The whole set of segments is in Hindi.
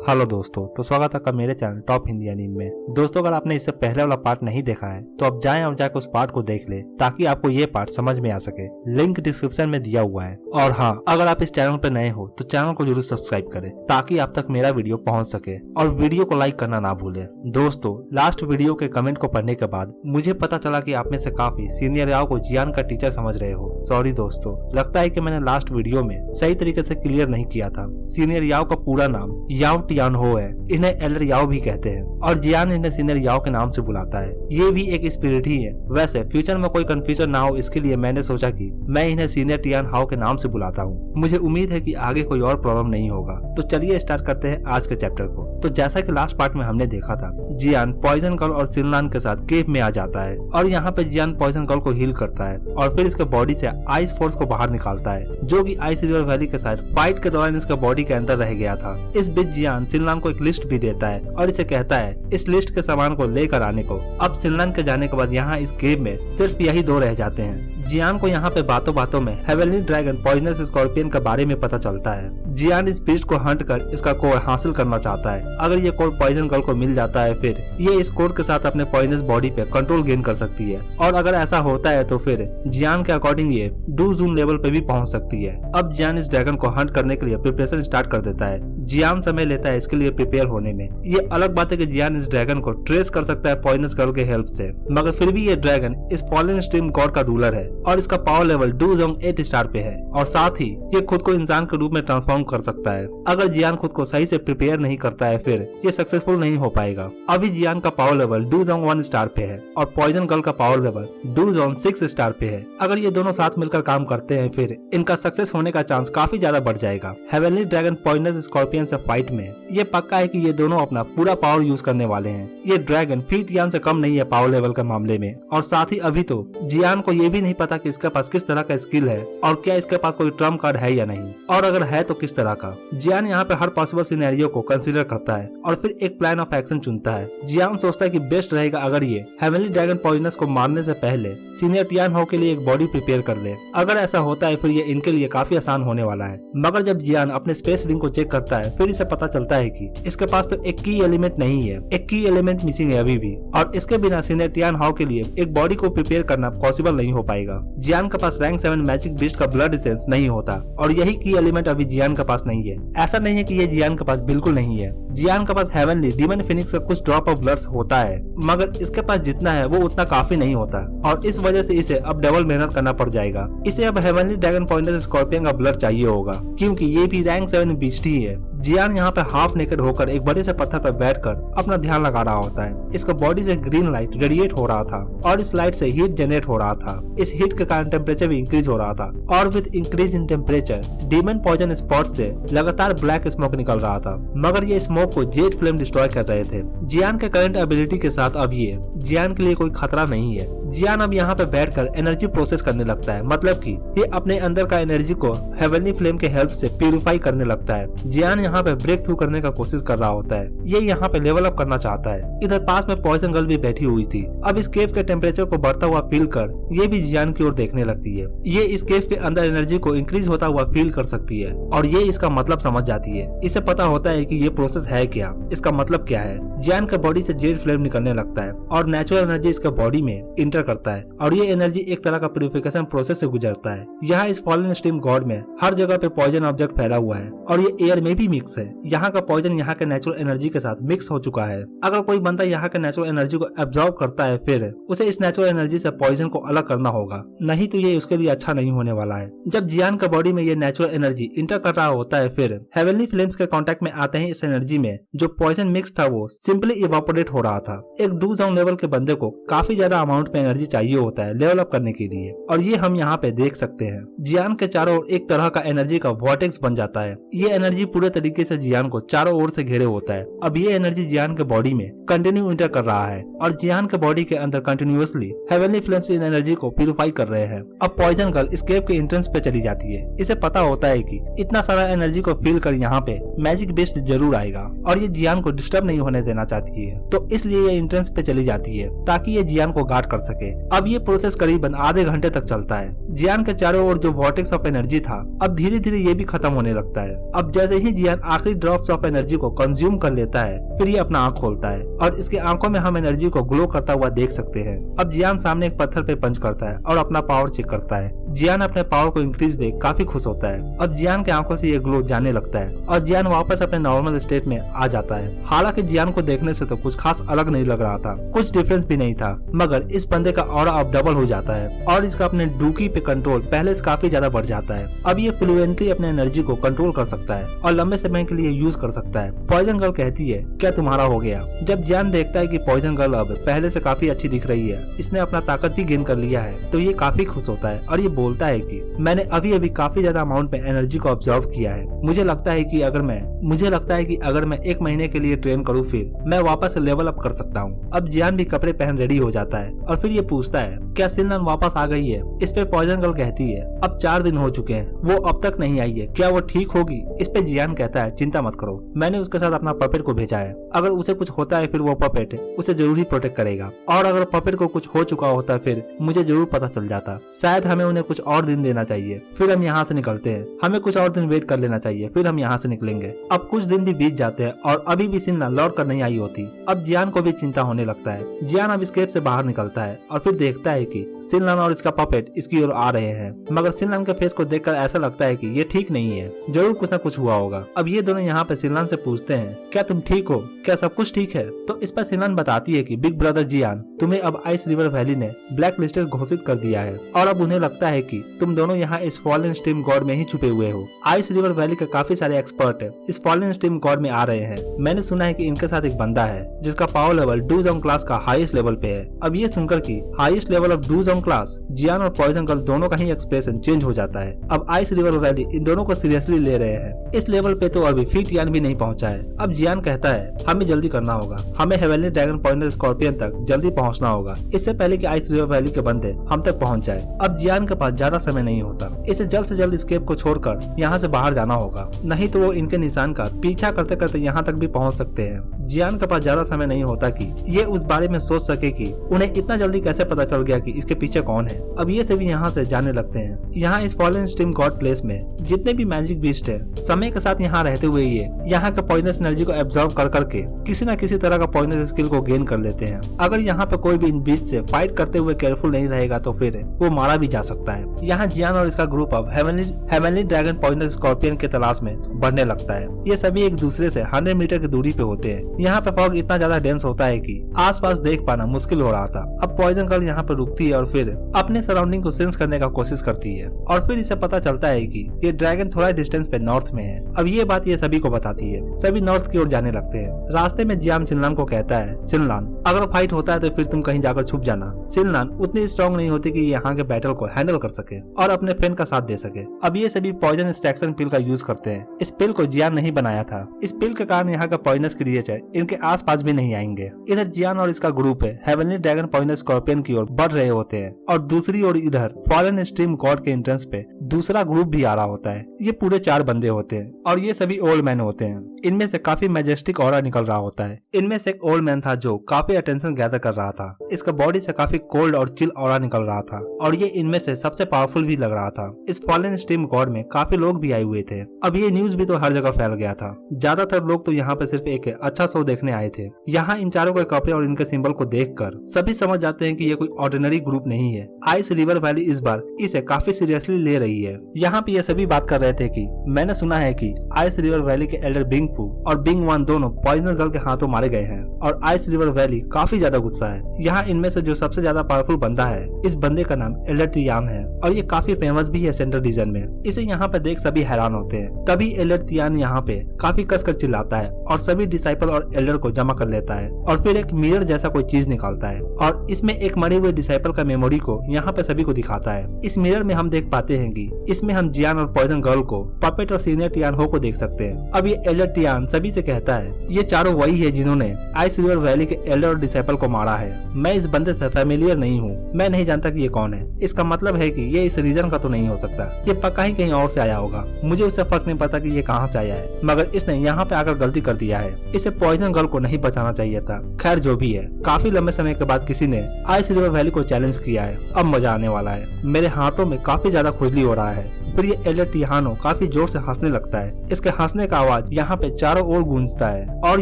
हेलो दोस्तों, तो स्वागत है आपका मेरे चैनल टॉप हिंदी एनीमे में। दोस्तों, अगर आपने इससे पहले वाला पार्ट नहीं देखा है तो आप जाएं और जाकर उस पार्ट को देख ले ताकि आपको ये पार्ट समझ में आ सके। लिंक डिस्क्रिप्शन में दिया हुआ है। और हाँ, अगर आप इस चैनल पर नए हो तो चैनल को जरूर सब्सक्राइब करें ताकि आप तक मेरा वीडियो पहुँच सके और वीडियो को लाइक करना ना भूले। दोस्तों, लास्ट वीडियो के कमेंट को पढ़ने के बाद मुझे पता चला कि आप में से काफी सीनियर याओ को जियान का टीचर समझ रहे हो। सॉरी दोस्तों, लगता है कि मैंने लास्ट वीडियो में सही तरीके से क्लियर नहीं किया था। सीनियर याओ का पूरा नाम याओ टियान हो है। इन्हें एल्डर याओ भी कहते हैं और जियान इन्हें सीनियर याओ के नाम से बुलाता है। ये भी एक स्पिरिट ही है। वैसे फ्यूचर में कोई कंफ्यूजन ना हो इसके लिए मैंने सोचा कि मैं इन्हें सीनियर टियान हाओ के नाम से बुलाता हूँ। मुझे उम्मीद है कि आगे कोई और प्रॉब्लम नहीं होगा। तो चलिए स्टार्ट करते हैं आज के चैप्टर को। तो जैसा कि लास्ट पार्ट में हमने देखा था, जियान पॉइजन गर्ल और सिनलान के साथ केव में आ जाता है और यहाँ पे जियान पॉइजन गर्ल को हील करता है और फिर इसके बॉडी से आइस फोर्स को बाहर निकालता है जो कि आइस रिवर वैली के साथ फाइट के दौरान इसके बॉडी के अंदर रह गया था। इस बीच जियान सिनलान को एक लिस्ट भी देता है और इसे कहता है इस लिस्ट के सामान को लेकर आने को। अब सिनलान के जाने के बाद यहाँ इस केव में सिर्फ यही दो रह जाते हैं। जियान को यहाँ पे बातों बातों में हेवनली ड्रैगन पॉइजनस स्कॉर्पियन के बारे में पता चलता है। जियान इस बीस्ट को हंट कर इसका कोर हासिल करना चाहता है। अगर ये कोर पॉइजन गर्ल को मिल जाता है फिर ये इस कोर के साथ अपने पॉइजनस बॉडी पे कंट्रोल गेन कर सकती है और अगर ऐसा होता है तो फिर जियान के अकॉर्डिंग ये डू जून लेवल पे भी पहुंच सकती है। अब जियान इस ड्रैगन को हंट करने के लिए प्रिपरेशन स्टार्ट कर देता है। जियान समय लेता है इसके लिए प्रिपेयर होने में। ये अलग बात है कि जियान इस ड्रैगन को ट्रेस कर सकता है पॉइजनस गर्ल के हेल्प से, मगर फिर भी ये ड्रैगन इस फॉलन स्ट्रीम गॉड का रूलर है और इसका power level do Jong 8 star पे है और साथ ही ये खुद को इंसान के रूप में ट्रांसफॉर्म कर सकता है। अगर जियान खुद को सही से प्रिपेयर नहीं करता है फिर ये सक्सेसफुल नहीं हो पाएगा। अभी जियान का power level do Jong 1 star पे है और पॉइजन गर्ल का power level do Jong 6 star पे है। अगर ये दोनों साथ मिलकर काम करते हैं फिर इनका सक्सेस होने का चांस काफी ज्यादा बढ़ जाएगा। हेवनली ड्रैगन पॉइजनस स्कॉर्पियन से फाइट में ये पक्का है कि ये दोनों अपना पूरा पावर यूज करने वाले हैं। ये ड्रैगन फिर जियान से कम नहीं है पावर लेवल के मामले में और साथ ही अभी तो जियान को ये भी नहीं पता कि इसके पास किस तरह का स्किल है और क्या इसके पास कोई ट्रम्प कार्ड है या नहीं, और अगर है तो किस तरह का। जियान यहाँ पे हर पॉसिबल सिनेरियो को कंसीडर करता है और फिर एक प्लान ऑफ एक्शन चुनता है। जियान सोचता है कि बेस्ट रहेगा अगर ये हेवनली ड्रैगन पॉइजनस को मारने से पहले सीनियर टियान हाओ के लिए एक बॉडी प्रिपेयर कर ले। अगर ऐसा होता है फिर ये इनके लिए काफी आसान होने वाला है। मगर जब जियान अपने स्पेस रिंग को चेक करता है फिर इसे पता चलता है कि इसके पास तो एक की एलिमेंट नहीं है, एक की एलिमेंट मिसिंग है अभी भी, और इसके बिना सीनियर टियान हाओ के लिए एक बॉडी को प्रिपेयर करना पॉसिबल नहीं हो पाएगा। जियान के पास रैंक 7 मैजिक बीस्ट का ब्लड एसेंस नहीं होता और यही की एलिमेंट अभी जियान के पास नहीं है। ऐसा नहीं है कि ये जियान के पास बिल्कुल नहीं है। जियान के पास हेवनली डीमन फिनिक्स का कुछ ड्रॉप ऑफ ब्लड होता है मगर इसके पास जितना है वो उतना काफी नहीं होता और इस वजह से इसे अब डबल मेहनत करना पड़ जाएगा। इसे अब हेवनली ड्रैगन पॉइजनस स्कॉर्पियन का ब्लड चाहिए होगा क्योंकि ये भी रैंक 7 बीस्ट ही है। जियान यहाँ पे हाफ नेकेड होकर एक बड़े से पत्थर पर बैठकर अपना ध्यान लगा रहा होता है। इसका बॉडी से ग्रीन लाइट रेडिएट हो रहा था और इस लाइट से हीट जनरेट हो रहा था। इस हीट के कारण टेम्परेचर भी इंक्रीज हो रहा था और with increase in temperature demon poison spot से लगातार ब्लैक स्मोक निकल रहा था मगर ये स्मोक को जेट फ्लेम डिस्ट्रॉय कर रहे थे। जियान के करंट एबिलिटी के साथ अब ये जियान के लिए कोई खतरा नहीं है। जियान अब यहाँ पे बैठकर एनर्जी प्रोसेस करने लगता है, मतलब कि ये अपने अंदर का एनर्जी को हेवनली फ्लेम के हेल्प से प्यूरिफाई करने लगता है। जियान यहाँ पे ब्रेक थ्रू करने का कोशिश कर रहा होता है। ये यहाँ पे लेवल अप करना चाहता है। इधर पास में पॉइजन गर्ल भी बैठी हुई थी। अब इस केव के टेम्परेचर को बढ़ता हुआ फील कर ये भी जियान की ओर देखने लगती है। ये इस केव के अंदर एनर्जी को इंक्रीज होता हुआ फील कर सकती है और ये इसका मतलब समझ जाती है। इसे पता होता है कि ये प्रोसेस है क्या, इसका मतलब क्या है। जियान के बॉडी से जेट फ्लेम निकलने लगता है और नेचुरल एनर्जी इसके बॉडी में इंटर करता है और ये एनर्जी एक तरह का प्यूरिफिकेशन प्रोसेस से गुजरता है। यहाँ इस फॉलन स्ट्रीम गॉड में हर जगह पे पॉइजन ऑब्जेक्ट फैला हुआ है और ये एयर में भी मिक्स है। यहाँ का पॉइजन यहाँ के नेचुरल एनर्जी के साथ मिक्स हो चुका है। अगर कोई बंदा यहाँ के नेचुरल एनर्जी को एब्जॉर्ब करता है फिर उसे इस नेचुरल एनर्जी से पॉइजन को अलग करना होगा, नहीं तो ये उसके लिए अच्छा नहीं होने वाला है। जब जियान का बॉडी में ये नेचुरल एनर्जी इंटर कर रहा होता है फिर हेवनली फ्लेम्स के कांटेक्ट में आते हैं इस एनर्जी में जो पॉइजन मिक्स था वो सिंपली इवापोरेट हो रहा था। एक डू जोंग लेवल के बंदे को काफी ज्यादा अमाउंट में एनर्जी चाहिए होता है लेवल अप करने के लिए और ये हम यहाँ पे देख सकते हैं। जियान के चारों ओर एक तरह का एनर्जी का वॉर्टेक्स बन जाता है। ये एनर्जी पूरे तरीके से जियान को चारों ओर से घेरे होता है। अब ये एनर्जी जियान के बॉडी में कंटिन्यू इंटर कर रहा है और जियान के बॉडी के अंदर कंटिन्यूअसली हेवनली फ्लेम्स इन एनर्जी को प्यूरिफाई कर रहे हैं। अब पॉइजन गर्ल इस केव के एंट्रेंस पे चली जाती है। इसे पता होता है कि इतना सारा एनर्जी को फील कर यहाँ पे मैजिक बीस्ट जरूर आएगा और ये जियान को डिस्टर्ब नहीं होने देना चाहती है, तो इसलिए ये एंट्रेंस पे चली जाती है ताकि ये जियान को गार्ड कर सके। अब ये प्रोसेस करीबन आधे घंटे तक चलता है। जियान के चारों ओर जो वॉर्टेक्स ऑफ एनर्जी था अब धीरे धीरे ये भी खत्म होने लगता है। अब जैसे ही जियान आखिरी ड्रॉप्स ऑफ एनर्जी को कंज्यूम कर लेता है, फिर ये अपना आंख खोलता है और इसके आंखों में हम एनर्जी को ग्लो करता हुआ देख सकते हैं। अब जियान सामने एक पत्थर पे पंच करता है और अपना पावर चेक करता है। जियान अपने पावर को इंक्रीज देख काफी खुश होता है। अब जियान के आंखों से ये ग्लो जाने लगता है और जियान वापस अपने नॉर्मल स्टेट में आ जाता है। हालांकि जियान को देखने से तो कुछ खास अलग नहीं लग रहा था, कुछ डिफरेंस भी नहीं था, मगर इस बंदे का ऑरा अब डबल हो जाता है और इसका अपने डूकी पे कंट्रोल पहले से काफी ज्यादा बढ़ जाता है। अब ये फ्लुएंटली अपने एनर्जी को कंट्रोल कर सकता है और लंबे समय के लिए यूज कर सकता है। पॉइजन गर्ल कहती है, क्या तुम्हारा हो गया? जब जियान देखता है कि पॉइजन गर्ल अब पहले से काफी अच्छी दिख रही है, इसने अपना ताकत भी गेन कर लिया है, तो ये काफी खुश होता है और ये बोलता है कि मैंने अभी अभी काफी ज्यादा अमाउंट में एनर्जी को ऑब्जर्व किया है। मुझे लगता है कि अगर मैं 1 महीने के लिए ट्रेन करूँ, फिर मैं वापस लेवल अप कर सकता हूँ। अब जियान भी कपड़े पहन रेडी हो जाता है और फिर ये पूछता है, क्या सिनलन वापस आ गई है? इस पे पॉइजन गर्ल कहती है, अब 4 दिन हो चुके हैं, वो अब तक नहीं आई है, क्या वो ठीक होगी? इस पे जियान कहता है, चिंता मत करो, मैंने उसके साथ अपना पपेट को भेजा है, अगर उसे कुछ होता है फिर वो पपेट उसे जरूर ही प्रोटेक्ट करेगा, और अगर पपेट को कुछ हो चुका होता फिर मुझे जरूर पता चल जाता। शायद हमें उन्हें कुछ और दिन देना चाहिए, फिर हम यहाँ से निकलते हैं। हमें कुछ और दिन वेट कर लेना चाहिए, फिर हम यहाँ से निकलेंगे। अब कुछ दिन भी बीत जाते हैं और अभी भी सिनलन लौट कर नहीं आई होती। अब जियान को भी चिंता होने लगता है। जियान अब स्केप से बाहर निकलता है और फिर देखता है कि सिनलन और इसका पपेट इसकी ओर आ रहे हैं, मगर सिनलन के फेस को देखकर ऐसा लगता है कि ये ठीक नहीं है, जरूर कुछ न कुछ हुआ होगा। अब ये दोनों यहाँ पे सिनलन से पूछते हैं, क्या तुम ठीक हो? क्या सब कुछ ठीक है? तो इस पर सिनलन बताती है कि बिग ब्रदर जियान, तुम्हें अब आइस रिवर वैली ने ब्लैक लिस्टेड घोषित कर दिया है और अब उन्हें लगता है कि तुम दोनों यहाँ इस फॉलन स्ट्रीम गॉड में ही छुपे हुए हो। आइस रिवर वैली के काफी सारे एक्सपर्ट इस फॉलन स्ट्रीम गॉड में आ रहे हैं। मैंने सुना है कि इनके साथ एक बंदा है जिसका पावर लेवल डूजोंग क्लास का हाईएस्ट लेवल पे है। अब ये सुनकर कि हाईएस्ट लेवल ऑफ डूजोंग क्लास, जियान और पॉइजन गर्ल दोनों का ही एक्सप्रेशन चेंज हो जाता है। अब आइस रिवर वैली इन दोनों को सीरियसली ले रहे हैं। इस लेवल पे तो अभी फीट यान भी नहीं पहुंचा है। अब जियान कहता है, हमें जल्दी करना होगा, हमें हेवनली ड्रैगन पॉइंटर स्कॉर्पियन तक जल्दी पहुंचना होगा, इससे पहले कि आइस रिवर वैली के बंदे हम तक पहुंच जाए। अब जियान के पास ज्यादा समय नहीं होता, इसे जल्द से जल्द स्केप को छोड़कर यहाँ से बाहर जाना होगा, नहीं तो वो इनके निशान का पीछा करते करते यहाँ तक भी पहुँच सकते हैं। जियान के पास ज्यादा समय नहीं होता कि ये उस बारे में सोच सके कि उन्हें इतना जल्दी कैसे पता चल गया कि इसके पीछे कौन है। अब ये सभी यहाँ से जाने लगते हैं। यहाँ इस फॉलन स्ट्रीम गॉड प्लेस में जितने भी मैजिक बीस्ट है, समय के साथ यहाँ रहते हुए ये यहाँ के पॉइजनस एनर्जी को एब्जॉर्ब कर करके किसी न किसी तरह का पॉइजनस स्किल को गेन कर लेते हैं। अगर यहाँ पे कोई भी इन बीस्ट से फाइट करते हुए केयरफुल नहीं रहेगा तो फिर वो मारा भी जा सकता है। यहाँ जियान और इसका ग्रुप अब हेवनली ड्रैगन पॉइजनस स्कॉर्पियन के तलाश में बढ़ने लगता है। ये सभी एक दूसरे से 100 मीटर की दूरी पे होते हैं। यहाँ पे फॉग इतना ज्यादा डेंस होता है कि आसपास देख पाना मुश्किल हो रहा था। अब पॉइजन गर्ल यहाँ पे रुकती है और फिर अपने सराउंडिंग को सेंस करने का कोशिश करती है और फिर इसे पता चलता है कि ये ड्रैगन थोड़ा डिस्टेंस पे नॉर्थ में है। अब ये बात ये सभी को बताती है। सभी नॉर्थ की ओर जाने लगते हैं। रास्ते में जियान सिनलान को कहता है, सिनलान अगर फाइट होता है तो फिर तुम कहीं जाकर छुप जाना। सिनलान उतनी स्ट्रॉन्ग नहीं होती कि यहाँ के बैटल को हैंडल कर सके और अपने फ्रेंड का साथ दे सके। अब ये सभी पॉइजन एक्सट्रैक्शन पिल का यूज करते हैं। इस पिल को जियान नहीं बनाया था। इस पिल के कारण यहाँ का पॉइजनस क्रिएचर इनके आसपास भी नहीं आएंगे। इधर जियान और इसका ग्रुप है हेवनली ड्रैगन पॉइजनस स्कॉर्पियन की ओर बढ़ रहे होते हैं और दूसरी ओर इधर फॉलन स्ट्रीम गॉड के एंट्रेंस पे दूसरा ग्रुप भी आ रहा होता है। ये पूरे 4 बंदे होते हैं और ये सभी ओल्ड मैन होते हैं। इनमें से काफी मैजेस्टिक ऑरा निकल रहा होता है। इनमें से एक ओल्ड मैन था जो काफी अटेंशन गैदर कर रहा था। इसका बॉडी से काफी कोल्ड और चिल ऑरा निकल रहा था और ये इनमें से सबसे पावरफुल भी लग रहा था। इस फॉलन स्ट्रीम गॉड में काफी लोग भी आए हुए थे। अब ये न्यूज भी तो हर जगह फैल गया था। ज्यादातर लोग तो यहाँ पे सिर्फ एक अच्छा शो देखने आए थे। यहाँ इन चारों के कपड़े और इनके सिंबल को देखकर सभी समझ जाते हैं कि ये कोई ऑर्डिनरी ग्रुप नहीं है। आइस रिवर वैली इस बार इसे काफी सीरियसली ले रही है। यहाँ पे ये सभी बात कर रहे थे कि मैंने सुना है कि आइस रिवर वैली के एल्डर बिंग फू और बिंग वन दोनों पॉइजनस गर्ल के हाथों मारे गए हैं और आइस रिवर वैली काफी ज्यादा गुस्सा है। यहाँ इनमें से जो सबसे ज्यादा पावरफुल बंदा है, इस बंदे का नाम एल्डर तियान है और ये काफी फेमस भी है सेंट्रल रीजन में। इसे यहाँ पे देख सभी हैरान होते हैं। तभी एल्डर तियान यहाँ पे काफी कसकर चिल्लाता है और सभी डिसाइपल और एल्डर को जमा कर लेता है और फिर एक मिरर जैसा कोई चीज निकालता है और इसमें एक मरे हुए डिसाइपल डिसाइपल का मेमोरी को यहाँ पे सभी को दिखाता है। इस मिरर में हम देख पाते हैं कि इसमें हम जियान और पॉइजन गर्ल को, पपेट और सीनियर टियान हो को देख सकते हैं। अब ये एल्डर टियान सभी से कहता है ये चारों वही है जिन्होंने आइस रिवर वैली के एल्डर और डिसाइपल को मारा है। मैं इस बंदे से फैमिलियर नहीं हूँ, मैं नहीं जानता कि ये कौन है। इसका मतलब है कि ये इस रीजन का तो नहीं हो सकता, ये पक्का ही कहीं और से आया होगा। मुझे उससे फर्क नहीं पता कि ये कहाँ से आया है, मगर इसने यहाँ पे आकर गलती कर दिया है। इसे पॉइजन गर्ल को नहीं बचाना चाहिए था। खैर जो भी है, काफी लंबे समय के बाद किसी ने आइस रिवर वैली को चैलेंज किया है। अब मजा आने वाला है। मेरे हाथों में काफी ज्यादा खुजली हो रहा है। फिर ये एल्डर टियानो काफी जोर से हंसने लगता है। इसके हंसने का आवाज यहाँ पे चारों ओर गूंजता है और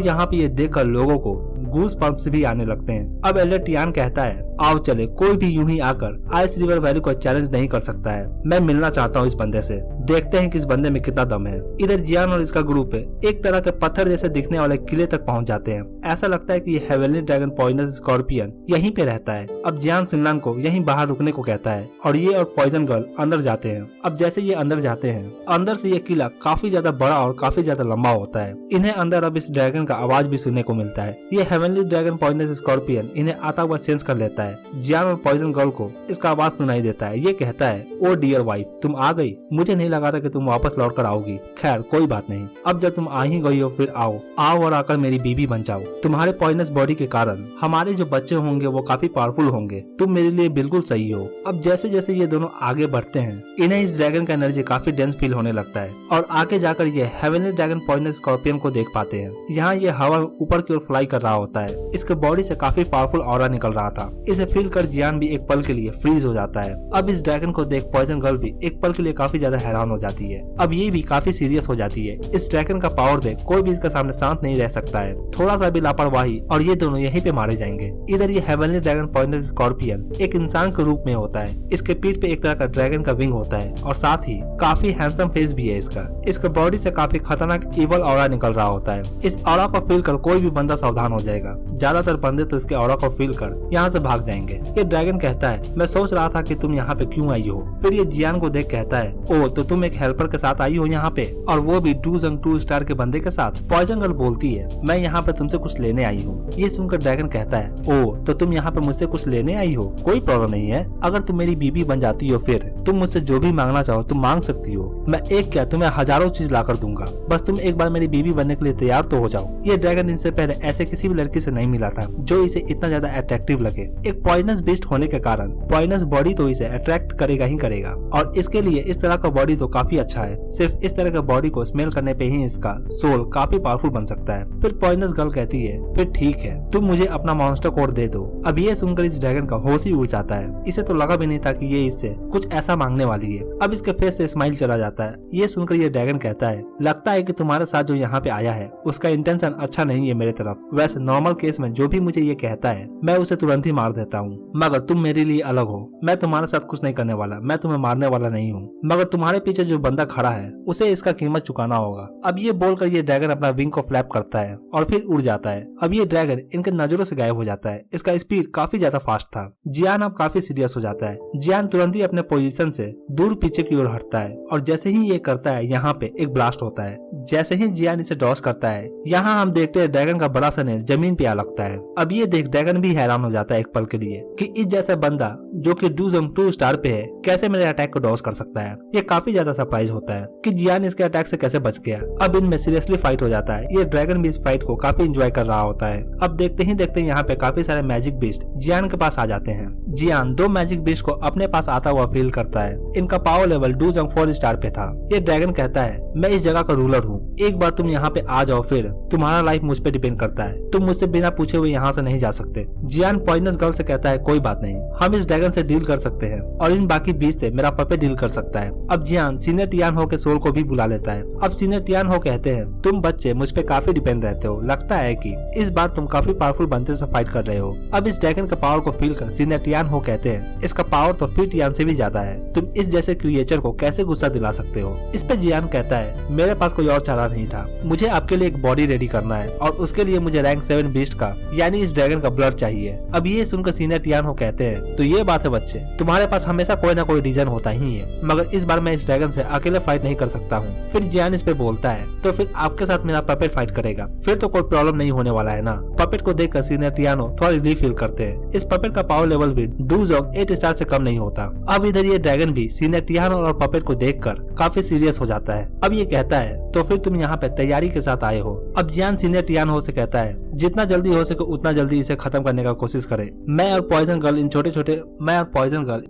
यहाँ पे ये देखकर लोगों को गूज पंप्स भी आने लगते हैं। अब एल्डर टियान कहता है आओ चले, कोई भी यूं ही आकर आइस रिवर वैली को चैलेंज नहीं कर सकता है। मैं मिलना चाहता हूँ इस बंदे से, देखते हैं कि इस बंदे में कितना दम है। इधर जियान और इसका ग्रुप एक तरह के पत्थर जैसे दिखने वाले किले तक पहुंच जाते हैं। ऐसा लगता है कि ये हेवनली ड्रैगन पॉइजनस स्कॉर्पियन यहीं पे रहता है। अब जियान सिनलान को यहीं बाहर रुकने को कहता है और ये और पॉइजन गर्ल अंदर जाते हैं। अब जैसे ये अंदर जाते हैं, अंदर से ये किला काफी ज्यादा बड़ा और काफी ज्यादा लंबा होता है। इन्हें अंदर अब इस ड्रैगन का आवाज भी सुनने को मिलता है। ये हेवनली ड्रैगन पॉइजनस स्कॉर्पियन इन्हें आता हुआ सेंस कर लेता है। जियान और पॉइजन गर्ल को इसका आवाज सुनाई देता है। ये कहता है ओ डियर वाइफ, तुम आ गई। मुझे नहीं लगा था कि तुम वापस लौट कर आओगी। खैर कोई बात नहीं, अब जब तुम आ ही गई हो फिर आओ और आकर मेरी बीबी बन जाओ। तुम्हारे पॉइजनस बॉडी के कारण हमारे जो बच्चे होंगे वो काफी पावरफुल होंगे। तुम मेरे लिए बिल्कुल सही हो। अब जैसे जैसे ये दोनों आगे बढ़ते हैं, इन्हें इस ड्रैगन का एनर्जी काफी डेंस फील होने लगता है और आगे जाकर ये हेवनली ड्रैगन पॉइजनस स्कॉर्पियन को देख पाते हैं। यहाँ ये हवा ऊपर की ओर फ्लाई कर रहा होता है। इसके बॉडी से काफी पावरफुल ऑरा निकल रहा था। इसे फील कर जियान भी एक पल के लिए फ्रीज हो जाता है। अब इस ड्रैगन को देख पॉइजन गर्ल भी एक पल के लिए काफी ज्यादा हैरान हो जाती है। अब ये भी काफी सीरियस हो जाती है। इस ड्रैगन का पावर देख कोई भी इसके सामने शांत नहीं रह सकता है। थोड़ा सा भी लापरवाही और ये दोनों यहीं पे मारे जाएंगे। इधर ये हेवनली ड्रैगन पॉइजनस स्कॉर्पियन एक इंसान के रूप में होता है। इसके पीठ पे एक तरह का ड्रैगन का विंग होता है और साथ ही काफी हैंडसम फेस भी है इसका। इसके बॉडी से काफी खतरनाक इवल ऑरा निकल रहा होता है। इस ऑरा को फील कर कोई भी बंदा सावधान हो जाएगा। ज्यादातर बंदे तो इसके ऑरा को फील कर यहाँ से भाग जाएंगे। ये ड्रैगन कहता है मैं सोच रहा था कि तुम यहाँ पे क्यों आई हो। फिर ये जियान को देख कहता है ओ तो तुम एक हेल्पर के साथ आई हो यहाँ पे, और वो भी 2 स्टार के बंदे के साथ। पॉइजन गर्ल बोलती है मैं यहाँ पे तुमसे कुछ लेने आई हूँ। ये सुनकर ड्रैगन कहता है ओ तो तुम यहाँ पे मुझसे कुछ लेने आई हो, कोई प्रॉब्लम नहीं है। अगर तुम मेरी बीबी बन जाती हो फिर तुम मुझसे जो भी मांगना चाहो तुम मांग सकती हो। मैं एक क्या तुम्हें हजारों चीज ला कर दूंगा, बस तुम एक बार मेरी बीबी बनने के लिए तैयार तो हो जाओ। ये ड्रैगन इनसे पहले ऐसे किसी भी लड़की से नहीं मिला था जो इसे इतना ज्यादा अट्रैक्टिव लगे। एक पॉइजनस बीस्ट होने के कारण पॉइजनस बॉडी तो इसे अट्रैक्ट करेगा ही करेगा और इसके लिए इस तरह का बॉडी तो काफी अच्छा है। सिर्फ इस तरह के बॉडी को स्मेल करने पे ही इसका सोल काफी पावरफुल बन सकता है। फिर पॉइजनस गर्ल कहती है फिर ठीक है तुम मुझे अपना मॉन्स्टर कोड दे दो। अब ये सुनकर इस ड्रैगन का होश ही उड़ जाता है। इसे तो लगा भी नहीं था कि ये इससे कुछ ऐसा मांगने वाली है। अब इसके फेस से स्माइल चला जाता है। ये सुनकर ये ड्रैगन कहता है लगता है कि तुम्हारे साथ जो यहाँ पे आया है उसका इंटेंशन अच्छा नहीं है मेरे तरफ। वैसे नॉर्मल केस में जो भी मुझे ये कहता है मैं उसे तुरंत ही मार देता हूँ, मगर तुम मेरे लिए अलग हो। मैं तुम्हारे साथ कुछ नहीं करने वाला, मैं तुम्हें मारने वाला नहीं हूँ, मगर तुम्हारे पीछे जो बंदा खड़ा है उसे इसका कीमत चुकाना होगा। अब ये बोलकर ये ड्रैगन अपना विंग को फ्लैप करता है और फिर उड़ जाता है। अब ये ड्रैगन इनके नजरों से गायब हो जाता है। इसका स्पीड काफी ज्यादा फास्ट था। जियान अब काफी सीरियस हो जाता है। जियान तुरंत ही अपने पोजीशन से दूर पीछे की ओर हटता है और जैसे ही ये करता है यहाँ पे एक ब्लास्ट होता है। जैसे ही जियान इसे डॉस करता है यहाँ हम देखते हैं ड्रैगन का बड़ा सा नेल जमीन पे आ लगता है। अब ये देख ड्रैगन भी हैरान हो जाता है एक पल के लिए कि इस जैसा बंदा जो कि 2 स्टार पे है कैसे मेरे अटैक को डॉस कर सकता है। ये काफी ज्यादा सरप्राइज होता है कि जियान इसके अटैक से कैसे बच गया। अब इनमें सीरियसली फाइट हो जाता है। ये ड्रैगन भी इस फाइट को काफी एंजॉय कर रहा होता है। अब देखते ही देखते यहाँ पे काफी सारे मैजिक बीस्ट जियान के पास आ जाते हैं। जियान 2 मैजिक बीस्ट को अपने पास आता हुआ फील करता है। इनका पावर लेवल 4 स्टार पे था। ये ड्रैगन कहता है मैं इस जगह का रूलर हूँ, एक बार तुम यहाँ पे आ जाओ फिर तुम्हारा लाइफ मुझ पे डिपेंड करता है। तुम मुझसे बिना पूछे हुए यहाँ से नहीं जा सकते। जियान पॉइजनस गर्ल से कहता है कोई बात नहीं, हम इस ड्रैगन से डील कर सकते हैं और इन बाकी बीच से मेरा पपे डील कर सकता है। अब जियान सीनियर टियान हो के सोल को भी बुला लेता है। अब सीनियर टियान हो कहते हैं तुम बच्चे मुझ पे काफी डिपेंड रहते हो, लगता है कि इस बार तुम काफी पावरफुल बनते से फाइट कर रहे हो। अब इस ड्रैगन के पावर को फील कर सीनियर टियान हो कहते हैं इसका पावर तो फिर टियान से भी ज्यादा है, तुम इस जैसे क्रिएचर को कैसे गुस्सा दिला सकते हो। इस पे जियान कहता है मेरे पास कोई और चाह रहा नहीं था। मुझे आपके लिए एक बॉडी रेडी करना है और उसके लिए मुझे रैंक 7 बीस्ट का यानी इस ड्रैगन का ब्लड चाहिए। अब ये सुनकर सीनियर टियानो कहते हैं, तो ये बात है बच्चे, तुम्हारे पास हमेशा कोई ना कोई रीजन होता ही है, मगर इस बार मैं इस ड्रैगन से अकेले फाइट नहीं कर सकता हूँ। फिर जियान इस पे बोलता है, तो फिर आपके साथ मेरा पपेट फाइट करेगा, फिर तो कोई प्रॉब्लम नहीं होने वाला है ना। पपेट को देखकर सीनियर टियानो थोड़ा रिलीफ फील करते हैं। इस पपेट का पावर लेवल भी डूजोंग 8 स्टार से कम नहीं होता। अब इधर ये ड्रैगन भी सीनियर टियानो और पपेट को देखकर काफी सीरियस हो जाता है। अब ये कहता है, तो फिर तुम यहाँ पे तैयारी के साथ आए हो। अब जियान सीनियर टियानो से कहता है, जितना जल्दी हो सके उतना जल्दी इसे खत्म करने का कोशिश करे। मैं और पॉइजन गर्ल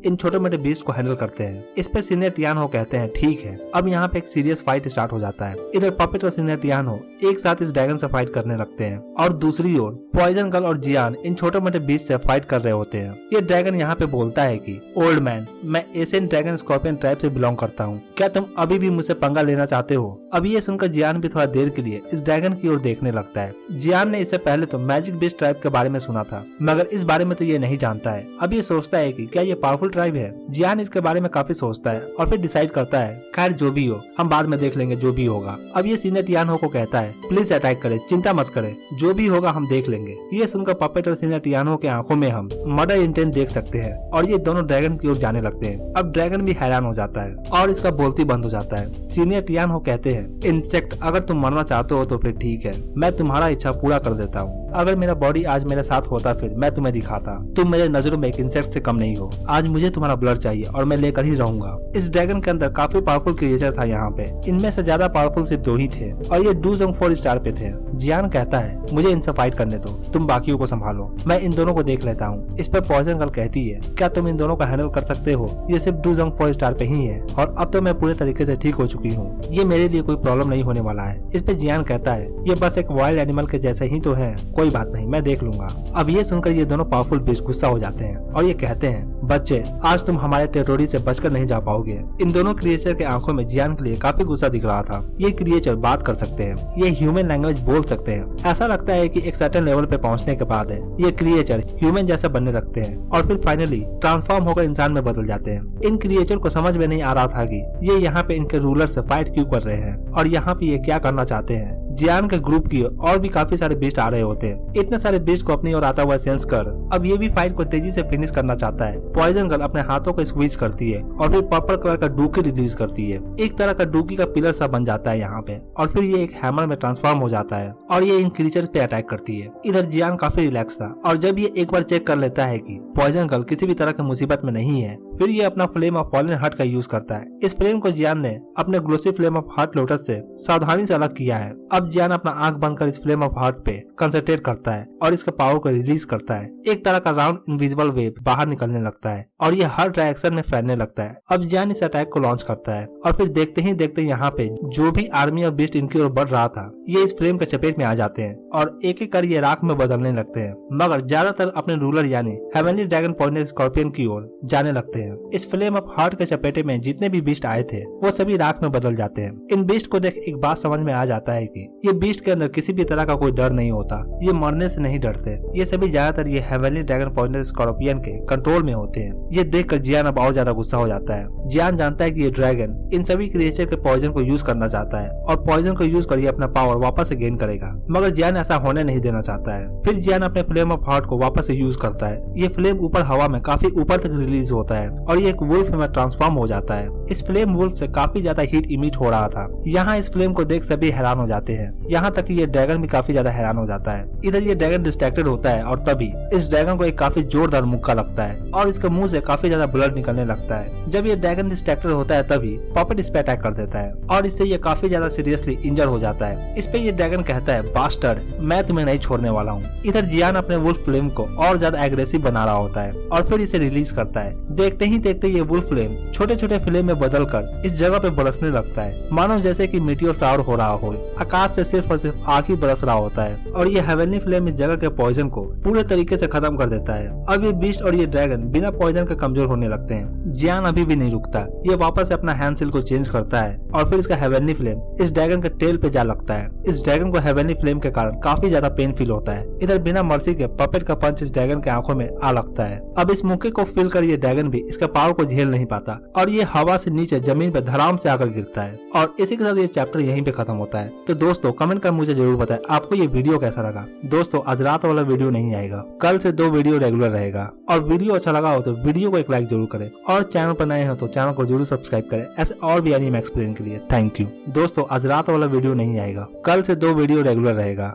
इन छोटे मोटे बीस्ट को हैंडल करते हैं। इस पे सीनियर टियानो कहते हैं, ठीक है। अब यहाँ पे एक सीरियस फाइट स्टार्ट हो जाता है। इधर पपेट और सीनियर टियानो एक साथ इस ड्रैगन से फाइट करने लगते हैं और दूसरी ओर पॉइजन गर्ल और जियान इन छोटे मोटे बीस्ट से फाइट कर रहे होते हैं। ये ड्रैगन यहाँ पे बोलता है कि ओल्ड मैन, मैं एशियन ड्रैगन स्कॉर्पियन ट्राइब से बिलोंग करता हूँ, क्या तुम अभी भी मुझसे पंगा लेना चाहते हो? अब ये सुनकर जियान भी थोड़ा देर के लिए इस ड्रैगन की ओर देखने लगता है। जियान ने इससे पहले तो मैजिक बीस्ट ट्राइब के बारे में सुना था, मगर इस बारे में तो ये नहीं जानता है। अब ये सोचता है कि क्या ये पावरफुल ट्राइब है। जियान इसके बारे में काफी सोचता है और फिर डिसाइड करता है, खैर जो भी हो, हम बाद में देख लेंगे जो भी होगा। अब ये सीनियर टियानो को कहता है, प्लीज अटैक करे, चिंता मत करे, जो भी होगा हम देख लेंगे। ये सुनकर पपेट और सीनियर टियानो के आंखों में हम मर्डर इंटेंट देख सकते हैं और ये दोनों ड्रैगन की ओर जाने लगते हैं। अब ड्रैगन भी हैरान हो जाता है और इसका बोलती बंद हो जाता है। सीनियर टियानो कहते हैं, इंसेक्ट, अगर तुम मरना चाहते हो तो फिर ठीक है, मैं तुम्हारा इच्छा पूरा कर देता हूँ। अगर मेरा बॉडी आज मेरे साथ होता फिर मैं तुम्हें दिखाता। तुम मेरे नजरों में एक इंसेक्ट से कम नहीं हो। आज मुझे तुम्हारा ब्लड चाहिए और मैं लेकर ही रहूंगा। इस ड्रैगन के अंदर काफी पावरफुल क्रिएचर था यहाँ पे। इनमें से ज्यादा पावरफुल सिर्फ 2 ही थे और ये डूजोंग 4 स्टार पे थे। जियान कहता है, मुझे इनसे फाइट करने दो, तुम बाकियों को संभालो, मैं इन दोनों को देख लेता हूँ। इस पर पॉइजन गर्ल कहती है, क्या तुम इन दोनों को हैंडल कर सकते हो? ये सिर्फ डूजोंग 4 स्टार पे ही है और अब तो मैं पूरे तरीके से ठीक हो चुकी हूँ, ये मेरे लिए कोई प्रॉब्लम नहीं होने वाला है। इस पे जियान कहता है, ये बस एक वाइल्ड एनिमल के जैसे ही तो है, कोई बात नहीं, मैं देख लूंगा। अब ये सुनकर ये दोनों पावरफुल बीस्ट गुस्सा हो जाते हैं और ये कहते हैं, बच्चे, आज तुम हमारे टेरिटोरी से बचकर नहीं जा पाओगे। इन दोनों क्रिएचर के आंखों में जियान के लिए काफी गुस्सा दिख रहा था। ये क्रिएचर बात कर सकते हैं, ये ह्यूमन लैंग्वेज बोल सकते हैं। ऐसा लगता है कि एक सर्टेन लेवल पे पहुंचने के बाद ये क्रिएचर ह्यूमन जैसा बनने लगते हैं और फिर फाइनली ट्रांसफॉर्म होकर इंसान में बदल जाते हैं। इन क्रिएचर को समझ में नहीं आ रहा था कि ये यहाँ पे इनके रूलर से फाइट क्यों कर रहे हैं और यहाँ पे ये क्या करना चाहते हैं। जियान के ग्रुप की और भी काफी सारे बीस्ट आ रहे होते हैं। इतने सारे बीस्ट को अपनी ओर आता हुआ सेंस कर अब ये भी फाइट को तेजी से फिनिश करना चाहता है। पॉइजन गर्ल अपने हाथों को स्क्वीज करती है और फिर पर्पल कलर का डूकी रिलीज करती है। एक तरह का डूकी का पिलर सा बन जाता है यहाँ पे और फिर ये एक हैमर में ट्रांसफॉर्म हो जाता है और ये इन क्रीचर्स पे अटैक करती है। इधर जियान काफी रिलैक्स था और जब ये एक बार चेक कर लेता है कि पॉइजन गर्ल किसी भी तरह की मुसीबत में नहीं है, फिर ये अपना फ्लेम ऑफ फॉलन हार्ट का यूज करता है। इस फ्लेम को जियान ने अपने glossy flame of heart lotus से सावधानी से अलग किया है। अब जियान अपना आंख बंद कर इस फ्लेम ऑफ हार्ट पे कंसंट्रेट करता है और इसके पावर को रिलीज करता है। एक तरह का राउंड इनविजिबल वेव बाहर निकलने लगता है और ये हर डायरेक्शन में फैलने लगता है। अब जियान इस अटैक को लॉन्च करता है और फिर देखते ही देखते यहाँ पे जो भी आर्मी ऑफ बीस्ट इनकी ओर बढ़ रहा था, ये इस फ्लेम के चपेट में आ जाते हैं और एक एक कर ये राख में बदलने लगते हैं, मगर ज्यादातर अपने रूलर यानी हेवनली ड्रैगन पॉइंटेड स्कॉर्पियन की ओर जाने लगते हैं। इस फ्लेम ऑफ हार्ट के चपेटे में जितने भी बीस्ट आए थे वो सभी राख में बदल जाते हैं। इन बीस्ट को देख एक बात समझ में आ जाता है कि ये बीस्ट के अंदर किसी भी तरह का कोई डर नहीं होता, ये मरने से नहीं डरते। ये सभी ज्यादातर ये हेवनली ड्रैगन पॉइंटेड स्कॉर्पियन के कंट्रोल में होते हैं। ये देखकर जियान अब और ज्यादा गुस्सा हो जाता है। जियान जानता है कि ये ड्रैगन इन सभी क्रिएचर के पॉइजन को यूज करना चाहता है और पॉइजन को यूज कर ये अपना पावर वापस से गेन करेगा, मगर जियान ऐसा होने नहीं देना चाहता है। फिर जियान अपने फ्लेम ऑफ हार्ट को वापस से यूज करता है। ये फ्लेम ऊपर हवा में काफी ऊपर तक रिलीज होता है और ये एक वुल्फ में ट्रांसफॉर्म हो जाता है। इस फ्लेम वुल्फ से काफी ज्यादा हीट इमिट हो रहा था। यहाँ इस फ्लेम को देख सभी हैरान हो जाते हैं, यहाँ तक कि ये ड्रैगन भी काफी ज्यादा हैरान हो जाता है। इधर ये ड्रैगन डिस्ट्रैक्टेड होता है और तभी इस ड्रैगन को एक काफी जोरदार मुक्का लगता है और इसके मुंह से काफी ज्यादा ब्लड निकलने लगता है। जब ये ड्रैगन डिस्ट्रैक्टेड होता है तभी पपेट इस पे अटैक कर देता है और इससे ये काफी ज्यादा सीरियसली इंजर हो जाता है। इस पे ये ड्रैगन कहता है, बास्टर्ड, मैं तुम्हें नहीं छोड़ने वाला हूँ। इधर जियान अपने वुल्फ फ्लेम को और ज्यादा एग्रेसिव बना रहा होता है और फिर इसे रिलीज करता है। देखते ही देखते ये वुल्फ फ्लेम छोटे छोटे फ्लेम में बदलकर इस जगह पे बरसने लगता है, मानो जैसे कि मीटियोर शावर हो रहा हो। आकाश से सिर्फ और सिर्फ आग ही बरस रहा होता है और ये हेवनली फ्लेम इस जगह के पॉइजन को पूरे तरीके से खत्म कर देता है। अब ये बीस्ट और ये ड्रैगन बिना पॉइजन के कमजोर होने लगते हैं। जियान अभी भी नहीं रुकता, ये वापस से अपना हैंड सील को चेंज करता है और फिर इसका हेवनली फ्लेम इस ड्रैगन के टेल पे जा लगता है। इस ड्रैगन को हेवनली फ्लेम के कारण काफी ज्यादा पेन फील होता है। इधर बिना मर्सी के पपेट का पंच इस ड्रैगन के आंखों में आ लगता है। अब इस मौके को फील कर ये ड्रैगन भी इसके पावर को झेल नहीं पाता और ये हवा से नीचे जमीन पर धड़ाम से आकर गिरता है। और इसी के साथ ये चैप्टर यहीं पे खत्म होता है। तो दोस्तों कमेंट कर मुझे जरूर बताएं आपको ये वीडियो कैसा लगा। दोस्तों आज रात वाला वीडियो नहीं आएगा, कल से 2 वीडियो रेगुलर रहेगा। और वीडियो अच्छा लगा हो तो वीडियो को एक लाइक जरूर करें और चैनल पर नए हो तो चैनल को जरूर सब्सक्राइब करें ऐसे और भी एनीमे एक्सप्लेन के लिए। Thank you. दोस्तों आज रात वाला वीडियो नहीं आएगा, कल से 2 वीडियो रेगुलर रहेगा।